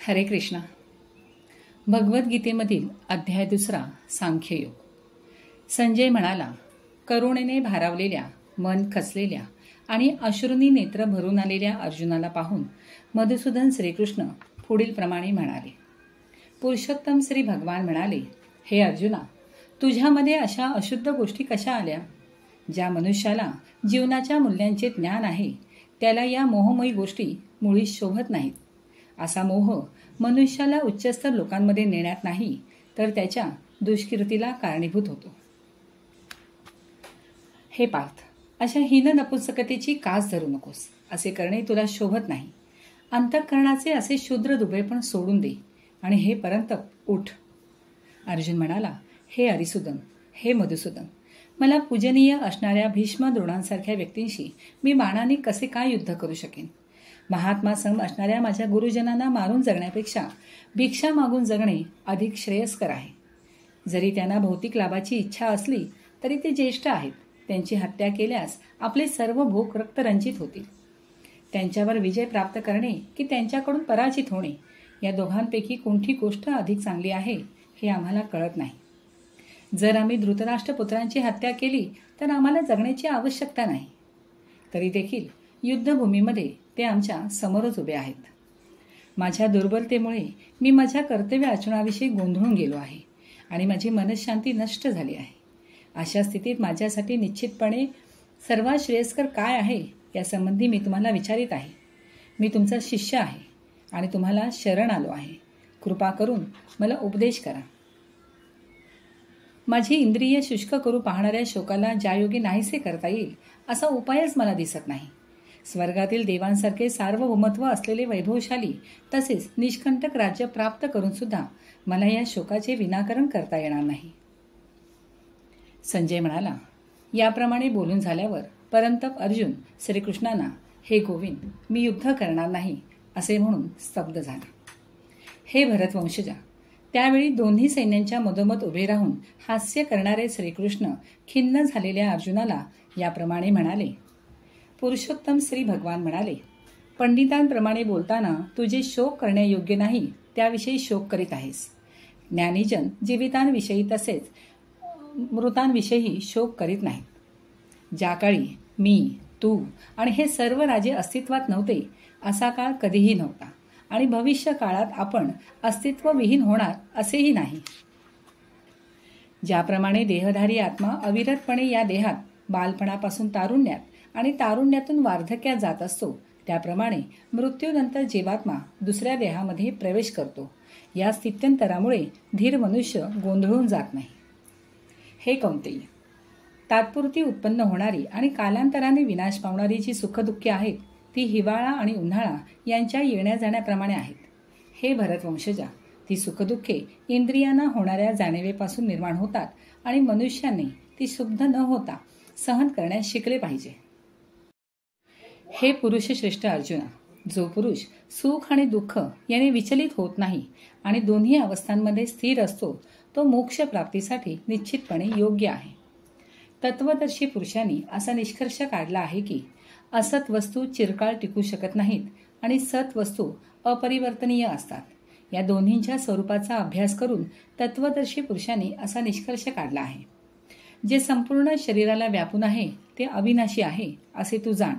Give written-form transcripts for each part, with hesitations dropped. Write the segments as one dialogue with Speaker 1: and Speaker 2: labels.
Speaker 1: हरे कृष्णा. भगवद्गीतेमधील अध्याय 2 सांख्ययोग. संजय म्हणाला, करुणेने भारावलेल्या, मन खचलेल्या आणि अश्रूंनी नेत्र भरून आलेल्या अर्जुनाला पाहून मधुसूदन श्रीकृष्ण पुढील प्रमाणे म्हणाले. पुरुषोत्तम श्री भगवान म्हणाले, हे अर्जुना, तुझ्यामध्ये अशा अशुद्ध गोष्टी कशा आल्या? ज्या मनुष्याला जीवनाच्या मूल्यांचे ज्ञान आहे त्याला या मोहमयी गोष्टी मुळीच शोभत नाहीत. असा मोह मनुष्याला उच्चस्तर लोकांमध्ये नेण्यात नाही तर त्याच्या दुष्कीर्तीला कारणीभूत होतो. हे पार्थ, अशा हीन नपुंसकतेची कास धरू नकोस. असे करणे तुला शोभत नाही. अंतःकरणाचे असे शूद्र दुबळेपण सोडून दे आणि हे परंतप उठ. अर्जुन म्हणाला, हे हरिसूदन, हे मधुसूदन, मला पूजनीय असणाऱ्या भीष्म द्रोणांसारख्या व्यक्तींशी मी बाणाने कसे काय युद्ध करू शकेन? महात्मा सम असणाऱ्या माझ्या गुरुजनांना मारून जगण्यापेक्षा भिक्षा मागून जगणे अधिक श्रेयस्कर आहे. जरी त्यांना भौतिक लाभाची इच्छा असली तरी ते ज्येष्ठ आहेत. त्यांची हत्या केल्यास आपले सर्व भोग रक्तरंजित होतील. त्यांच्यावर विजय प्राप्त करणे की त्यांच्याकडून पराजित होणे, या दोघांपैकी कोणती गोष्ट अधिक चांगली आहे हे आम्हाला कळत नाही. जर आम्ही धृतराष्ट्रपुत्रांची हत्या केली तर आम्हाला जगण्याची आवश्यकता नाही. तरी देखील युद्धभूमीमध्ये ते आमच्या समोरच उभे आहेत. माझ्या दुर्बलतेमुळे मी माझ्या कर्तव्य आचरणाविषयी गोंधळून गेलो आहे आणि माझी मनःशांती नष्ट झाली आहे. अशा स्थितीत माझ्यासाठी निश्चितपणे सर्वात श्रेयस्कर काय आहे यासंबंधी मी तुम्हाला विचारित आहे. मी तुमचा शिष्य आहे आणि तुम्हाला शरण आलो आहे. कृपा करून मला उपदेश करा. माझी इंद्रिय शुष्क करू पाहणाऱ्या शोकाला ज्यायोगे नाहीसे करता येईल असा उपायच मला दिसत नाही. स्वर्गातील देवांसारखे सार्वभौमत्व असलेले वैभवशाली तसेच निष्कंटक राज्य प्राप्त करून सुद्धा मला या शोकाचे विनाकरण करता येणार नाही. संजय म्हणाला, याप्रमाणे बोलून झाल्यावर परंतप अर्जुन श्रीकृष्णांना, हे गोविंद, मी युद्ध करणार नाही असे म्हणून स्तब्ध झाला. हे भरतवंशजा, त्यावेळी दोन्ही सैन्यांच्या मधोमध उभे राहून हास्य करणारे श्रीकृष्ण खिन्न झालेल्या अर्जुनाला याप्रमाणे म्हणाले. पुरुषोत्तम श्री भगवान म्हणाले, पंडितांप्रमाणे बोलताना तू जे शोक करण्यायोग्य नाही त्याविषयी शोक करीत आहेस. ज्ञानीजन जीवितांविषयी तसेच मृतांविषयी शोक करीत नाहीत. ज्या काळी मी, तू आणि हे सर्व राजे अस्तित्वात नव्हते असा काळ कधीही नव्हता आणि भविष्य काळात आपण अस्तित्वविहीन होणार असेही नाही. ज्याप्रमाणे देहधारी आत्मा अविरतपणे या देहात बालपणापासून तारुण्यात आणि तारुण्यातून वार्धक्यात जात असतो, त्याप्रमाणे मृत्यूनंतर जीवात्मा दुसऱ्या देहामध्ये प्रवेश करतो. या स्थित्यंतरामुळे धीर मनुष्य गोंधळून जात नाही. हे कौंतेय, तात्पुरती उत्पन्न होणारी आणि कालांतराने विनाश पावणारी जी सुखदुःखे आहेत ती हिवाळा आणि उन्हाळा यांच्या येण्या जाण्याप्रमाणे आहेत. हे भरतवंशजा, ती सुखदुःखे इंद्रियांना होणाऱ्या जाणीवेपासून निर्माण होतात आणि मनुष्याने ती शुद्ध न होता सहन करण्यास शिकले पाहिजे. हे पुरुषश्रेष्ठ अर्जुना, जो पुरुष सुख आणि दुःख याने विचलित होत नाही आणि दोन्ही अवस्थांमध्ये स्थिर असतो तो मोक्ष प्राप्तीसाठी निश्चितपणे योग्य आहे. तत्वदर्शी पुरुषांनी असा निष्कर्ष काढला आहे की असत वस्तू चिरकाळ टिकू शकत नाहीत आणि सत वस्तू अपरिवर्तनीय असतात. या दोन्हींच्या स्वरूपाचा अभ्यास करून तत्वदर्शी पुरुषांनी असा निष्कर्ष काढला आहे. जे संपूर्ण शरीराला व्यापून आहे ते अविनाशी आहे असे तू जाण.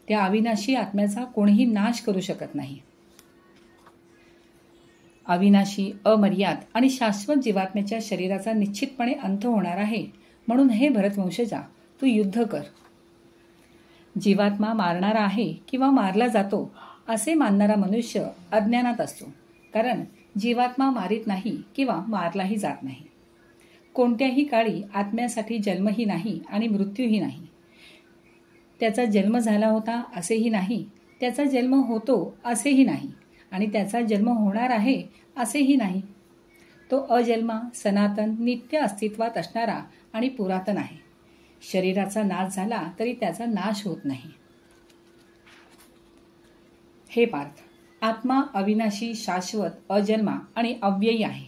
Speaker 1: त्या अविनाशी आत्म्याचा कोणीही नाश करू शकत नाही. अविनाशी, अमर्याद आणि शाश्वत जीवात्म्याच्या शरीराचा निश्चितपणे अंत होणार आहे. म्हणून हे भरतवंशजा, तू युद्ध कर. जीवात्मा मारणारा आहे किंवा मारला जातो असे मानणारा मनुष्य अज्ञानात असतो, कारण जीवात्मा मारित नाही किंवा मारलाही जात नाही. कोणत्याही काळी आत्म्यासाठी जन्मही नाही आणि मृत्यूही नाही. त्याचा जन्म झाला होता असेही नाही, त्याचा जन्म होतो असेही नाही आणि त्याचा जन्म होणार आहे असेही नाही. तो अजन्मा, सनातन, नित्य अस्तित्वात असणारा आणि पुरातन आहे. शरीराचा नाश झाला तरी त्याचा नाश होत नाही. हे पार्थ, आत्मा अविनाशी, शाश्वत, अजन्मा आणि अव्ययी आहे.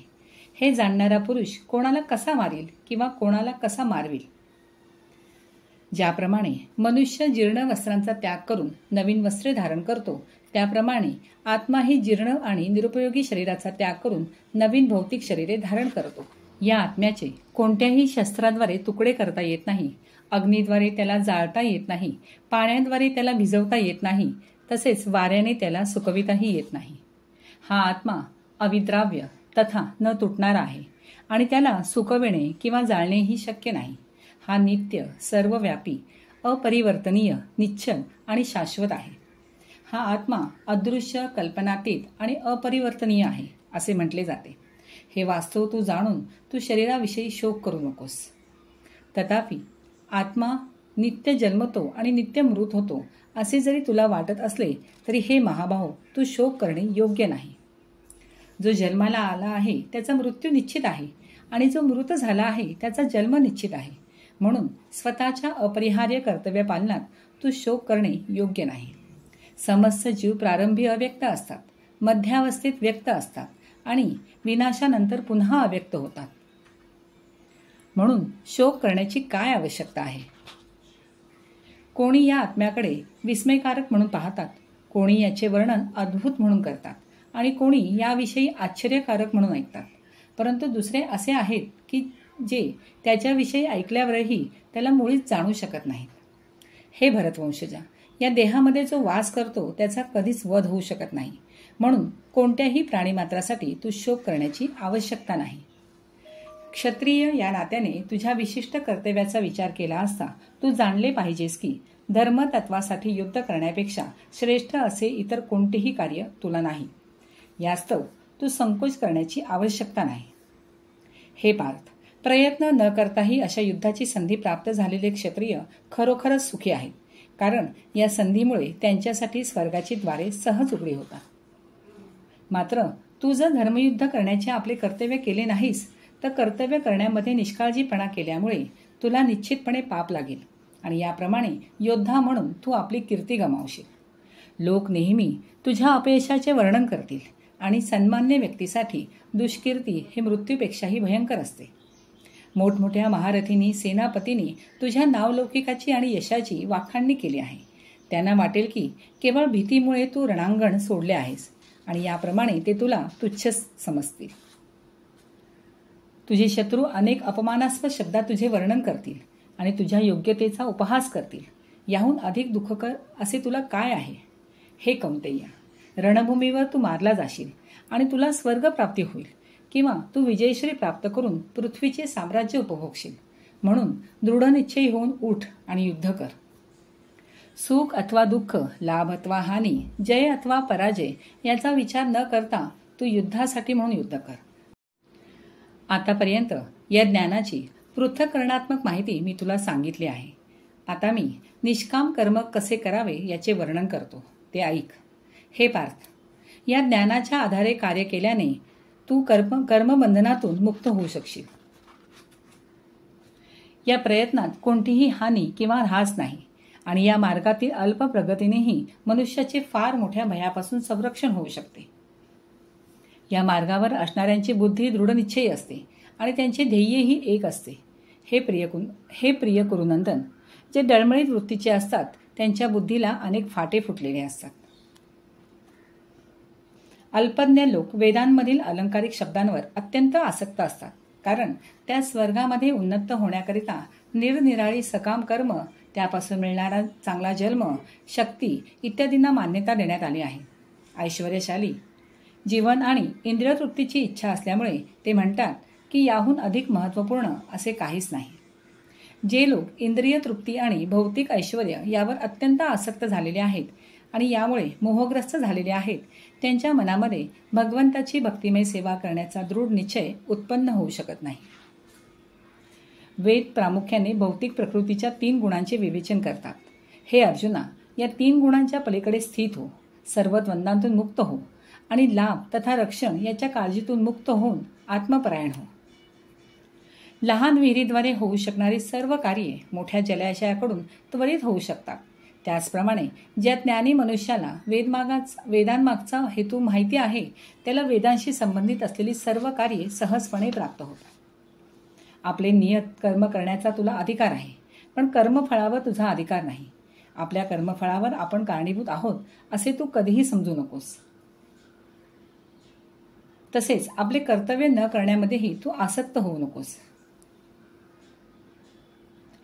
Speaker 1: हे जाणणारा पुरुष कोणाला कसा मारेल किंवा कोणाला कसा मारविल? ज्याप्रमाणे मनुष्य जीर्ण वस्त्रांचा त्याग करून नवीन वस्त्रे धारण करतो, त्याप्रमाणे आत्मा ही जीर्ण आणि निरुपयोगी शरीराचा त्याग करून नवीन भौतिक शरीरे धारण करतो. या आत्म्याचे कोणत्याही शस्त्राद्वारे तुकडे करता येत नाही, अग्नीद्वारे त्याला जाळता येत नाही, पाण्याद्वारे त्याला भिजवता येत नाही, तसेच वाऱ्याने त्याला सुकविताही येत नाही. हा आत्मा अविद्राव्य तथा न तुटणारा आहे आणि त्याला सुकविणे किंवा जाळणेही शक्य नाही. हा नित्य, सर्वव्यापी, अपरिवर्तनीय, निश्चल आणि शाश्वत आहे. हा आत्मा अदृश्य, कल्पनातीत आणि अपरिवर्तनीय आहे असे म्हटले जाते. हे वास्तव तू जाणून तू शरीराविषयी शोक करू नकोस. तथापि आत्मा नित्य जन्मतो आणि नित्य मृत होतो असे जरी तुला वाटत असले तरी हे महाभाव, तू शोक करणे योग्य नाही. जो जन्माला आला आहे त्याचा मृत्यू निश्चित आहे आणि जो मृत झाला आहे त्याचा जन्म निश्चित आहे. म्हणून स्वतःच्या अपरिहार्य कर्तव्य पालनात तू शोक करणे योग्य नाही. समस्त जीव प्रारंभी अव्यक्त असतात, मध्यावस्थेत व्यक्त असतात आणि विनाशानंतर पुन्हा अव्यक्त होतात. म्हणून शोक करण्याची काय आवश्यकता आहे? कोणी या आत्म्याकडे विस्मयकारक म्हणून पाहतात, कोणी याचे वर्णन अद्भुत म्हणून करतात आणि कोणी याविषयी आश्चर्यकारक म्हणून ऐकतात. परंतु दुसरे असे आहेत की जे त्याच्याविषयी ऐकल्यावरही त्याला मुळीच जाणू शकत नाहीत. हे भरतवंशजा, या देहामध्ये जो वास करतो त्याचा कधीच वध होऊ शकत नाही. म्हणून कोणत्याही प्राणीमात्रासाठी तू शोक करण्याची आवश्यकता नाही. क्षत्रिय या नात्याने तुझ्या विशिष्ट कर्तव्याचा विचार केला असता तू जाणले पाहिजेस की धर्मतत्वासाठी युद्ध करण्यापेक्षा श्रेष्ठ असे इतर कोणतेही कार्य तुला नाही. यास्तव तू संकोच करण्याची आवश्यकता नाही. हे पार्थ, प्रयत्न न करताही अशा युद्धाची संधी प्राप्त झालेले क्षत्रिय खरोखरच सुखी आहेत, कारण या संधीमुळे त्यांच्यासाठी स्वर्गाची द्वारे सहज उघडी होतात. मात्र तू जर धर्मयुद्ध करण्याचे आपले कर्तव्य केले नाहीस तर कर्तव्य करण्यामध्ये निष्काळजीपणा केल्यामुळे तुला निश्चितपणे पाप लागेल आणि याप्रमाणे योद्धा म्हणून तू आपली कीर्ती गमावशील. लोक नेहमी तुझ्या अपयशाचे वर्णन करतील आणि सन्मान्य व्यक्तीसाठी दुष्कीर्ती हे मृत्यूपेक्षाही भयंकर असते. मोठमोठ्या महारथींनी, सेनापतींनी तुझ्या नावलौकिकाची आणि यशाची वाखाणणी केली आहे. त्यांना वाटेल की केवळ भीतीमुळे तू रणांगण सोडले आहेस आणि याप्रमाणे ते तुला तुच्छ समजतील. तुझे शत्रू अनेक अपमानास्पद शब्दात तुझे वर्णन करतील आणि तुझ्या योग्यतेचा उपहास करतील. याहून अधिक दुःखकर असे तुला काय आहे? हे कौंतेय, रणभूमीवर तू मारला जाशील आणि तुला स्वर्ग प्राप्ती होईल किंवा तू विजयश्री प्राप्त करून पृथ्वीचे साम्राज्य उपभोगशील. म्हणून दृढनिश्चयी होऊन उठ आणि युद्ध कर. सुख अथवा दुःख, लाभ अथवा हानी, जय अथवा पराजय याचा विचार न करता तू युद्धासाठी म्हणून युद्ध कर. आतापर्यंत या ज्ञानाची पृथक्करणात्मक माहिती मी तुला सांगितली आहे. आता मी निष्काम कर्म कसे करावे याचे वर्णन करतो, ते ऐक. हे पार्थ, या ज्ञानाच्या आधारे कार्य केल्याने तू कर्मबंधनातून मुक्त होऊ शकशील. या प्रयत्नात कोणतीही हानी किंवा ऱ्हास नाही आणि या मार्गातील अल्प प्रगतीनेही मनुष्याचे फार मोठ्या भयापासून संरक्षण होऊ शकते. या मार्गावर असणाऱ्यांची बुद्धी दृढनिश्चयी असते आणि त्यांचे ध्येयही एक असते. हे प्रिय कुरुनंदन, जे डळमळीत वृत्तीचे असतात त्यांच्या बुद्धीला अनेक फाटे फुटलेले असतात. अल्पज्ञ लोक वेदांमधील अलंकारिक शब्दांवर अत्यंत आसक्त असतात, कारण त्या स्वर्गामध्ये उन्नत होण्याकरिता निरनिराळी सकाम कर्म, त्यापासून मिळणारा चांगला जन्म, शक्ती इत्यादींना मान्यता देण्यात आली आहे. ऐश्वर्यशाली जीवन आणि इंद्रियतृप्तीची इच्छा असल्यामुळे ते म्हणतात की याहून अधिक महत्त्वपूर्ण असे काहीच नाही. जे लोक इंद्रिय तृप्ती आणि भौतिक ऐश्वर्य यावर अत्यंत आसक्त झालेले आहेत आणि यामुळे मोहग्रस्त झालेले आहेत, त्यांच्या मनामध्ये भगवंताची भक्तिमय सेवा करण्याचा दृढ निश्चय उत्पन्न होऊ शकत नाही. वेद प्रामुख्याने भौतिक प्रकृतीच्या 3 गुणांचे विवेचन करतात. हे अर्जुना, या 3 गुणांच्या पलीकडे स्थित हो, सर्व द्वंद्वांतून मुक्त हो आणि लाभ तथा रक्षण याच्या काळजीतून मुक्त होऊन आत्मपरायण हो. लहान विहिरीद्वारे होऊ शकणारी सर्व कार्ये मोठ्या जलाशयाकडून त्वरित होऊ शकतात. त्याचप्रमाणे ज्या ज्ञानी मनुष्याला वेदांमागचा हेतू माहिती आहे त्याला वेदांशी संबंधित असलेली सर्व कार्ये सहजपणे प्राप्त होतात. आपले नियत कर्म करण्याचा तुला अधिकार आहे, पण कर्मफळावर तुझा अधिकार नाही. आपल्या कर्मफळावर आपण कारणीभूत आहोत असे तू कधीही समजू नकोस. तसेच आपले कर्तव्य न करण्यामध्येही तू आसक्त होऊ नकोस.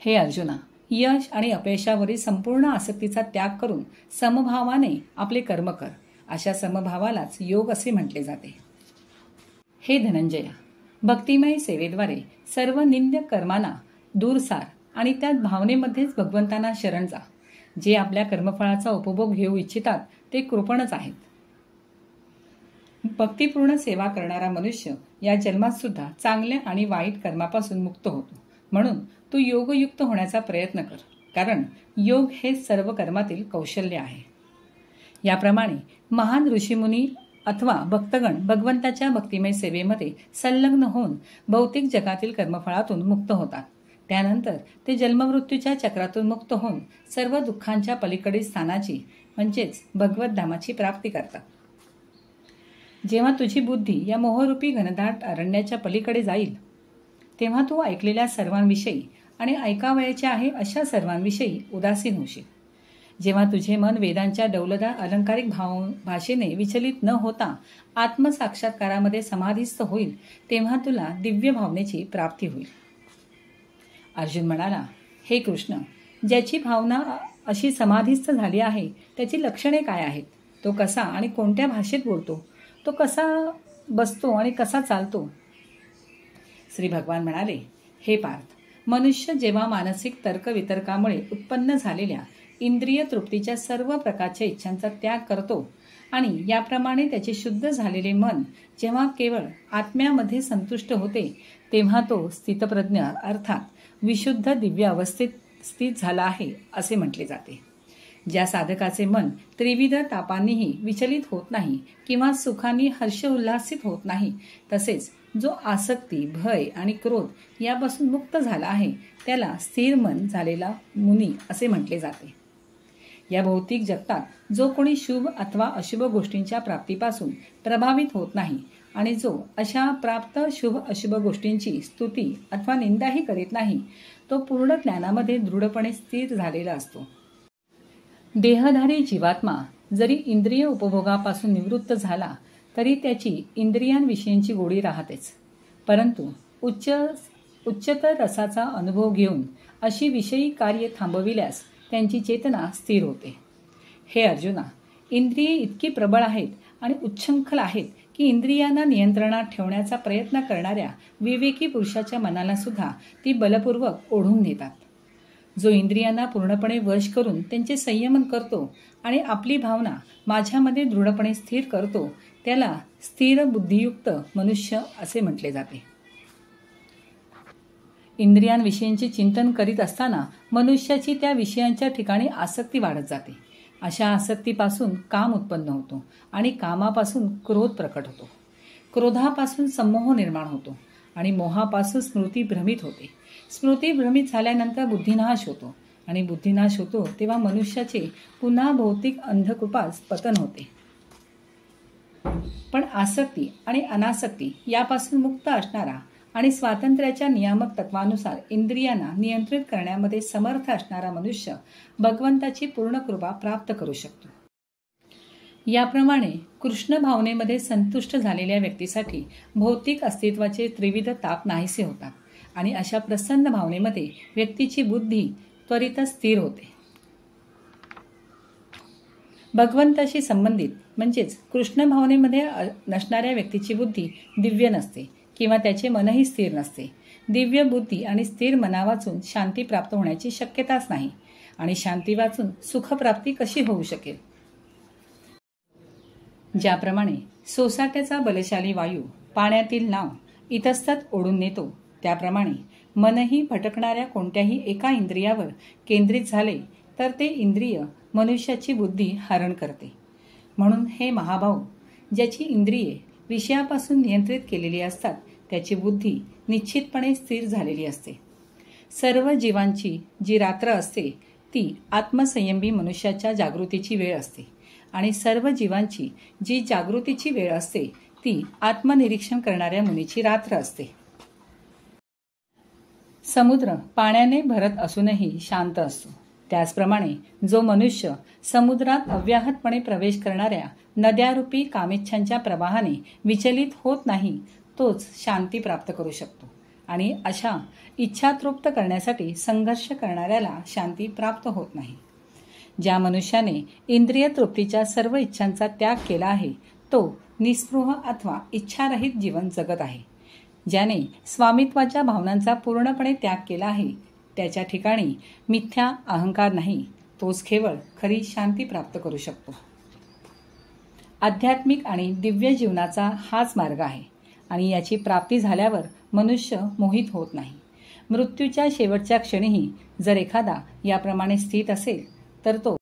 Speaker 1: हे अर्जुना, यश आणि अपयशावरील संपूर्ण आसक्तीचा त्याग करून समभावाने आपले कर्म कर. अशा समभावालाच योग असे म्हटले जाते. हे धनंजया, भक्तिमय सेवेद्वारे सर्व निंद्य कर्मांना दूर सार आणि त्यात भावनेमध्येच भगवंतांना शरण जा. जे आपल्या कर्मफळाचा उपभोग घेऊ इच्छितात ते कृपणच आहेत. भक्तिपूर्ण सेवा करणारा मनुष्य या जन्मात सुद्धा चांगल्या आणि वाईट कर्मापासून मुक्त होतो. म्हणून तू योगयुक्त होण्याचा प्रयत्न कर, कारण योग हे सर्व कर्मातील कौशल्य आहे. याप्रमाणे महान ऋषीमुनी अथवा भक्तगण भगवंताच्या भक्तिमय सेवेमध्ये संलग्न होऊन भौतिक जगातील कर्मफळातून मुक्त होतात. त्यानंतर ते जन्ममृत्यूच्या चक्रातून मुक्त होऊन सर्व दुःखांच्या पलीकडील स्थानाची म्हणजेच भगवतधामाची प्राप्ती करतात. जेव्हा तुझी बुद्धी या मोहरूपी घनदाट अरण्याच्या पलीकडे जाईल तेव्हा तू ऐकलेल्या सर्वांविषयी आणि ऐकावयाच्या आहे अशा सर्वांविषयी उदासीन होशील. जेव्हा तुझे मन वेदांच्या डौलदार अलंकारिक भाषेने विचलित न होता आत्मसाक्षात्कारामध्ये समाधीस्थ होईल तेव्हा तुला दिव्य भावनेची प्राप्ती होईल. अर्जुन म्हणाला, हे कृष्ण, ज्याची भावना अशी समाधीस्थ झाली आहे त्याची लक्षणे काय आहेत? तो कसा आणि कोणत्या भाषेत बोलतो? तो कसा बसतो आणि कसा चालतो? श्री भगवान म्हणाले, हे पार्थ, मनुष्य जेव्हा मानसिक तर्कवितर्कामुळे उत्पन्न झालेल्या इंद्रिय तृप्तीच्या सर्व प्रकारच्या इच्छांचा त्याग करतो आणि याप्रमाणे त्याचे शुद्ध झालेले मन जेव्हा केवळ आत्म्यामध्ये संतुष्ट होते तेव्हा तो स्थितप्रज्ञ अर्थात विशुद्ध दिव्य अवस्थेत स्थित झाला आहे असे म्हटले जाते. ज्या साधकाचे मन त्रिविध तापांनीही विचलित होत नाही किंवा सुखांनी हर्ष उल्हासित होत नाही, तसेच जो आसक्ती, भय आणि क्रोध यापासून मुक्त झाला आहे त्याला स्थिर मन झालेला मुनी असे म्हटले जाते. या भौतिक जगतात जो कोणी शुभ अथवा अशुभ गोष्टींच्या प्राप्तीपासून प्रभावित होत नाही आणि जो अशा प्राप्त शुभ अशुभ गोष्टींची स्तुती अथवा निंदाही करीत नाही, तो पूर्ण ज्ञानामध्ये दृढपणे स्थिर झालेला असतो. देहधारी जीवात्मा जरी इंद्रिय उपभोगापासून निवृत्त झाला तरी त्याची इंद्रियांविषयींची गोडी राहतेच, परंतु उच्चतर रसाचा अनुभव घेऊन अशी विषयी कार्य थांबविल्यास त्यांची चेतना स्थिर होते. हे अर्जुना, इंद्रिये इतकी प्रबळ आहेत आणि उच्छृंखल आहेत की इंद्रियांना नियंत्रणात ठेवण्याचा प्रयत्न करणाऱ्या विवेकी पुरुषाच्या मनाला सुद्धा ती बलपूर्वक ओढून नेतात. जो इंद्रियांना पूर्णपणे वश करून त्यांचे संयमन करतो आणि आपली भावना माझ्यामध्ये दृढपणे स्थिर करतो त्याला स्थिर बुद्धियुक्त मनुष्य असे म्हटले जाते. इंद्रियांविषयींचे चिंतन करीत असताना मनुष्याची त्या विषयांच्या ठिकाणी आसक्ती वाढत जाते. अशा आसक्तीपासून काम उत्पन्न होतो आणि कामापासून क्रोध प्रकट होतो. क्रोधापासून संमोह निर्माण होतो आणि मोहापासून स्मृती भ्रमित होते. स्मृती भ्रमित झाल्यानंतर बुद्धिनाश होतो आणि बुद्धिनाश होतो तेव्हा मनुष्याचे पुन्हा भौतिक अंधकृपास पतन होते. पण आसक्ती आणि अनासक्ती यापासून मुक्त असणारा आणि स्वातंत्र्याच्या नियामक तत्वानुसार इंद्रियांना नियंत्रित करण्यामध्ये समर्थ असणारा मनुष्य भगवंताची पूर्ण कृपा प्राप्त करू शकतो. याप्रमाणे कृष्ण भावनेमध्ये संतुष्ट झालेल्या व्यक्तीसाठी भौतिक अस्तित्वाचे त्रिविध ताप नाहीसे होतात आणि अशा प्रसन्न भावनेमध्ये व्यक्तीची बुद्धी त्वरितच स्थिर होते. भगवंताशी संबंधित म्हणजेच कृष्ण भावनेमध्ये नसणाऱ्या व्यक्तीची बुद्धी दिव्य नसते किंवा त्याचे मनही स्थिर नसते. दिव्य बुद्धी आणि स्थिर मना वाचून शांती प्राप्त होण्याची शक्यताच नाही आणि शांती वाचून सुखप्राप्ती कशी होऊ शकेल? ज्याप्रमाणे सोसाट्याचा बलशाली वायू पाण्यातील नाव इतस्तत ओढून नेतो, त्याप्रमाणे मनही भटकणाऱ्या कोणत्याही एका इंद्रियावर केंद्रित झाले तर ते इंद्रिय मनुष्याची बुद्धी हरण करते. म्हणून हे महाभाऊ, ज्याची इंद्रिये विषयापासून नियंत्रित केलेली असतात त्याची बुद्धी निश्चितपणे स्थिर झालेली असते. सर्व जीवांची जी रात्र असते ती आत्मसंयमी मनुष्याच्या जागृतीची वेळ असते आणि सर्व जीवांची जी जागृतीची वेळ असते ती आत्मनिरीक्षण करणाऱ्या मुनीची रात्र असते. समुद्र पाण्याने भरत असूनही शांत असतो. त्याचप्रमाणे जो मनुष्य समुद्रात अव्याहतपणे प्रवेश करणाऱ्या नद्यारूपी कामेच्छांच्या प्रवाहाने विचलित होत नाही, तोच शांती प्राप्त करू शकतो. आणि अशा इच्छा तृप्त करण्यासाठी संघर्ष करणाऱ्याला शांती प्राप्त होत नाही. ज्या मनुष्याने इंद्रिय तृप्तीच्या सर्व इच्छांचा त्याग केला आहे, तो निस्पृह अथवा इच्छारहित जीवन जगत आहे. ज्याने स्वामित्वाच्या भावनांचा पूर्णपणे त्याग केला आहे, त्याच्या ठिकाणी मिथ्या अहंकार नाही, तोच केवळ खरी शांती प्राप्त करू शकतो. आध्यात्मिक आणि दिव्य जीवनाचा हाच मार्ग आहे आणि याची प्राप्ती झाल्यावर मनुष्य मोहित होत नाही. मृत्यूच्या शेवटच्या क्षणीही जर एखादा याप्रमाणे स्थित असेल तर तो